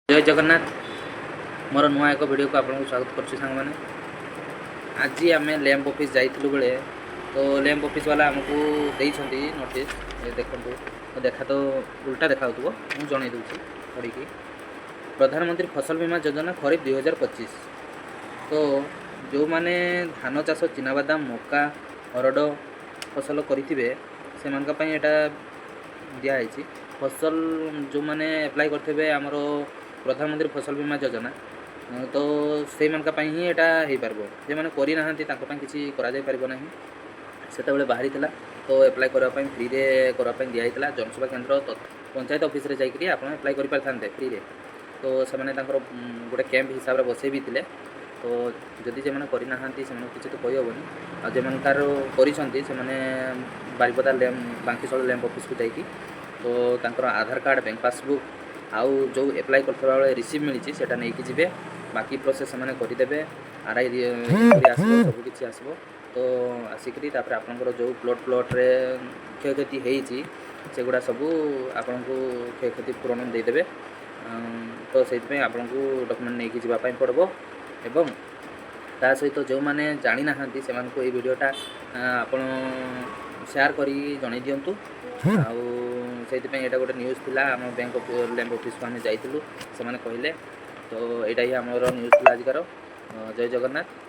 जय जगन्नाथ मोर नुआ एक वीडियो को आपको स्वागत करुच्ची सांग मैंने आज आम लैंप ऑफिस जाइलु बेले तो लैंप ऑफिस वाला आमको देइछंती नोटिस देखो तो देखा तो उल्टा देखा मुझे जन दूसरी पढ़ी प्रधानमंत्री फसल बीमा योजना खरीफ 2025 तो जो मैंने धान चाष चिनाबादाम मका हरड फसल करेंगे से दिखाई फसल जो मैंने एप्लाई करते आमर प्रधानमंत्री फसल बीमा योजना तो से ही यहाँ हो पार जो मैंने करना किसी करना से बाहरी तो एप्लाई करने फ्री करने दिखाई जनसेवा केन्द्र पंचायत ऑफिस रे जाकि आप एप्लाई कर पारे फ्री रे तो से गोटे कैंप हिसाब से बसई भी थे तो जदि जो मैंने करना किसी तो कहीहबनी आ जो मैंने बारिपदा बांकीशल लैंप ऑफिस को जाकि तो आधार कार्ड बैंक पासबुक आउ जो एप्लाई करते बेले रिसीव मिली से नहीं जी बाकी प्रोसेस से करदे आरआई सबकि आसो तो आसिक आपंकर जो प्लॉट्रे क्षयक्षति होती से गुड़ा सब आपन को क्षयक्षति पूरण देदेवे तो से आपन को डॉक्यूमेंट नहीं जावाई पड़ो एवं ता सहित जो मैंने जानी ना से ये वीडियोटा आप शेयर करी जन दिंतु से यहाँ गोटे न्यूज़ थी आम बैंक लैंप ऑफिस को आम जाइलु से कहले तो यहाँ आमर न्यूज़ थी आजिकार जय जगन्नाथ।